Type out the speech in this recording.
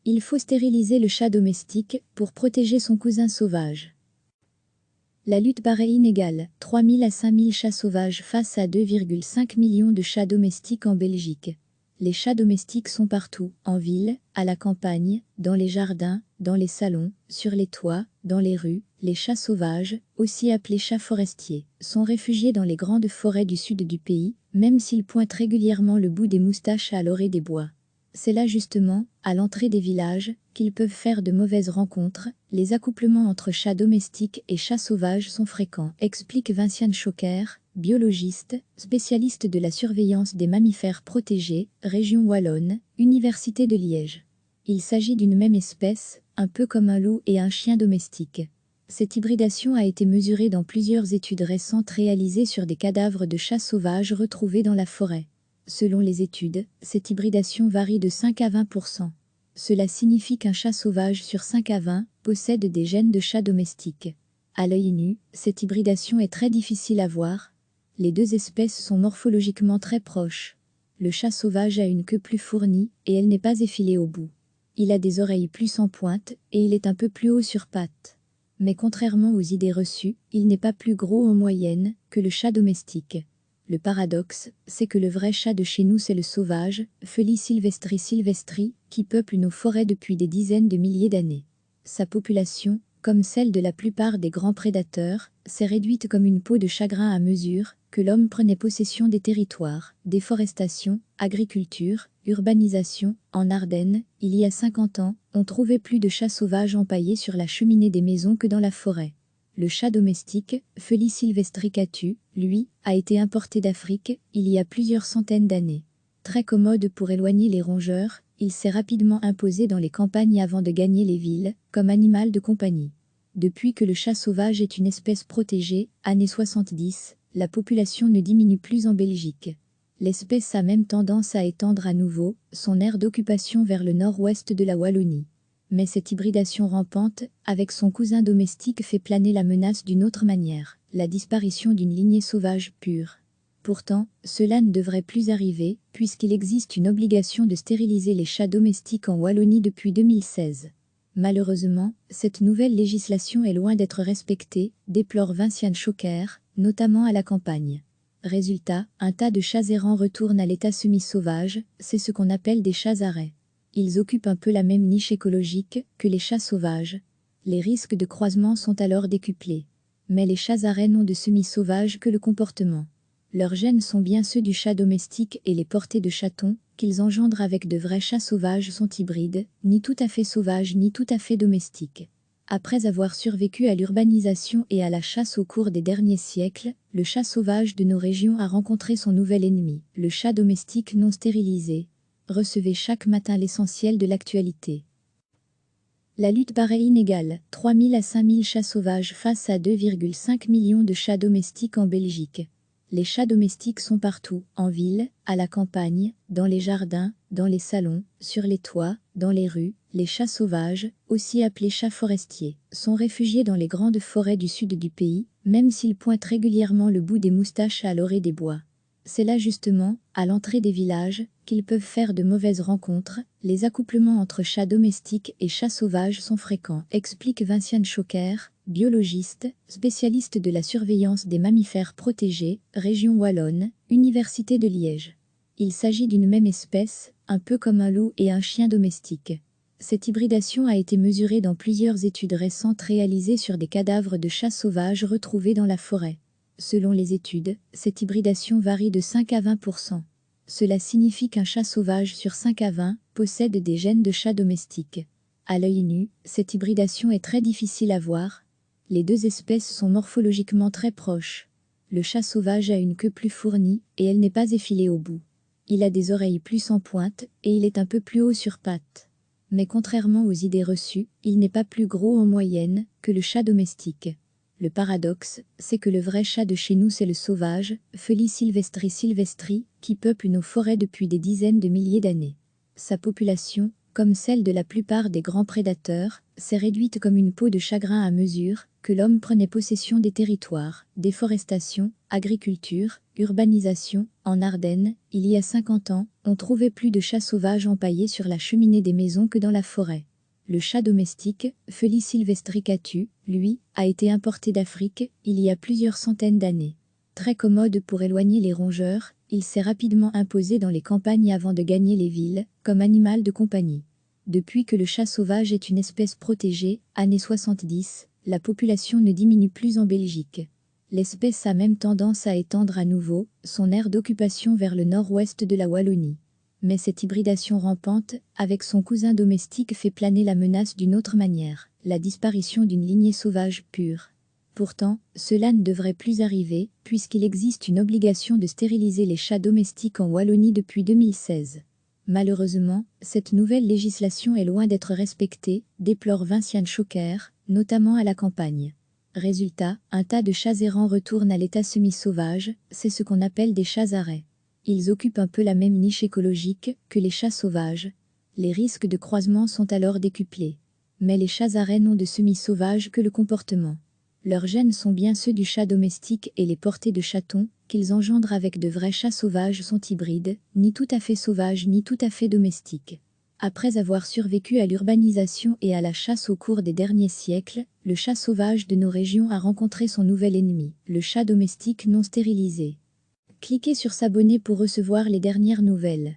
Il faut stériliser le chat domestique pour protéger son cousin sauvage. La lutte paraît inégale, 3000 à 5000 chats sauvages face à 2,5 millions de chats domestiques en Belgique. Les chats domestiques sont partout, en ville, à la campagne, dans les jardins, dans les salons, sur les toits, dans les rues. Les chats sauvages, aussi appelés chats forestiers, sont réfugiés dans les grandes forêts du sud du pays, même s'ils pointent régulièrement le bout des moustaches à l'orée des bois. C'est là justement, à l'entrée des villages, qu'ils peuvent faire de mauvaises rencontres. Les accouplements entre chats domestiques et chats sauvages sont fréquents, explique Vinciane Choquer, biologiste, spécialiste de la surveillance des mammifères protégés, région Wallonne, Université de Liège. Il s'agit d'une même espèce, un peu comme un loup et un chien domestique. Cette hybridation a été mesurée dans plusieurs études récentes réalisées sur des cadavres de chats sauvages retrouvés dans la forêt. Selon les études, cette hybridation varie de 5 à 20%. Cela signifie qu'un chat sauvage sur 5 à 20 possède des gènes de chat domestique. À l'œil nu, cette hybridation est très difficile à voir. Les deux espèces sont morphologiquement très proches. Le chat sauvage a une queue plus fournie et elle n'est pas effilée au bout. Il a des oreilles plus en pointe et il est un peu plus haut sur pattes. Mais contrairement aux idées reçues, il n'est pas plus gros en moyenne que le chat domestique. Le paradoxe, c'est que le vrai chat de chez nous, c'est le sauvage, Felis sylvestri, qui peuple nos forêts depuis des dizaines de milliers d'années. Sa population, comme celle de la plupart des grands prédateurs, s'est réduite comme une peau de chagrin à mesure que l'homme prenait possession des territoires. Déforestation, agriculture, urbanisation. En Ardennes, il y a 50 ans, on trouvait plus de chats sauvages empaillés sur la cheminée des maisons que dans la forêt. Le chat domestique, Felis sylvestricatu, lui, a été importé d'Afrique, il y a plusieurs centaines d'années. Très commode pour éloigner les rongeurs, il s'est rapidement imposé dans les campagnes avant de gagner les villes, comme animal de compagnie. Depuis que le chat sauvage est une espèce protégée, années 70, la population ne diminue plus en Belgique. L'espèce a même tendance à étendre à nouveau son aire d'occupation vers le nord-ouest de la Wallonie. Mais cette hybridation rampante, avec son cousin domestique, fait planer la menace d'une autre manière, la disparition d'une lignée sauvage pure. Pourtant, cela ne devrait plus arriver, puisqu'il existe une obligation de stériliser les chats domestiques en Wallonie depuis 2016. Malheureusement, cette nouvelle législation est loin d'être respectée, déplore Vinciane Choquer, notamment à la campagne. Résultat, un tas de chats errants retournent à l'état semi-sauvage, c'est ce qu'on appelle des chats arrêts. Ils occupent un peu la même niche écologique que les chats sauvages. Les risques de croisement sont alors décuplés. Mais les chats arrêts n'ont de semi-sauvage que le comportement. Leurs gènes sont bien ceux du chat domestique et les portées de chatons qu'ils engendrent avec de vrais chats sauvages sont hybrides, ni tout à fait sauvages ni tout à fait domestiques. Après avoir survécu à l'urbanisation et à la chasse au cours des derniers siècles, le chat sauvage de nos régions a rencontré son nouvel ennemi, le chat domestique non stérilisé. Recevez chaque matin l'essentiel de l'actualité. La lutte paraît inégale, 3000 à 5000 chats sauvages face à 2,5 millions de chats domestiques en Belgique. Les chats domestiques sont partout, en ville, à la campagne, dans les jardins, dans les salons, sur les toits, dans les rues. Les chats sauvages, aussi appelés chats forestiers, sont réfugiés dans les grandes forêts du sud du pays, même s'ils pointent régulièrement le bout des moustaches à l'orée des bois. C'est là justement, à l'entrée des villages, qu'ils peuvent faire de mauvaises rencontres. Les accouplements entre chats domestiques et chats sauvages sont fréquents, explique Vinciane Choquer, biologiste, spécialiste de la surveillance des mammifères protégés, région Wallonne, Université de Liège. Il s'agit d'une même espèce, un peu comme un loup et un chien domestique. Cette hybridation a été mesurée dans plusieurs études récentes réalisées sur des cadavres de chats sauvages retrouvés dans la forêt. Selon les études, cette hybridation varie de 5 à 20%. Cela signifie qu'un chat sauvage sur 5 à 20 possède des gènes de chat domestique. À l'œil nu, cette hybridation est très difficile à voir. Les deux espèces sont morphologiquement très proches. Le chat sauvage a une queue plus fournie et elle n'est pas effilée au bout. Il a des oreilles plus en pointe et il est un peu plus haut sur pattes. Mais contrairement aux idées reçues, il n'est pas plus gros en moyenne que le chat domestique. Le paradoxe, c'est que le vrai chat de chez nous, c'est le sauvage, Felis sylvestri, qui peuple nos forêts depuis des dizaines de milliers d'années. Sa population, comme celle de la plupart des grands prédateurs, s'est réduite comme une peau de chagrin à mesure que l'homme prenait possession des territoires, déforestation, agriculture, urbanisation. En Ardennes, il y a 50 ans, on trouvait plus de chats sauvages empaillés sur la cheminée des maisons que dans la forêt. Le chat domestique, Felis sylvestricatu, lui, a été importé d'Afrique, il y a plusieurs centaines d'années. Très commode pour éloigner les rongeurs, il s'est rapidement imposé dans les campagnes avant de gagner les villes, comme animal de compagnie. Depuis que le chat sauvage est une espèce protégée, années 70, la population ne diminue plus en Belgique. L'espèce a même tendance à étendre à nouveau son aire d'occupation vers le nord-ouest de la Wallonie. Mais cette hybridation rampante, avec son cousin domestique, fait planer la menace d'une autre manière, la disparition d'une lignée sauvage pure. Pourtant, cela ne devrait plus arriver, puisqu'il existe une obligation de stériliser les chats domestiques en Wallonie depuis 2016. Malheureusement, cette nouvelle législation est loin d'être respectée, déplore Vinciane Choquer, notamment à la campagne. Résultat, un tas de chats errants retournent à l'état semi-sauvage, c'est ce qu'on appelle des chats arrêts. Ils occupent un peu la même niche écologique que les chats sauvages. Les risques de croisement sont alors décuplés. Mais les chats arrêts n'ont de semi-sauvage que le comportement. Leurs gènes sont bien ceux du chat domestique et les portées de chatons qu'ils engendrent avec de vrais chats sauvages sont hybrides, ni tout à fait sauvages ni tout à fait domestiques. Après avoir survécu à l'urbanisation et à la chasse au cours des derniers siècles, le chat sauvage de nos régions a rencontré son nouvel ennemi, le chat domestique non stérilisé. Cliquez sur s'abonner pour recevoir les dernières nouvelles.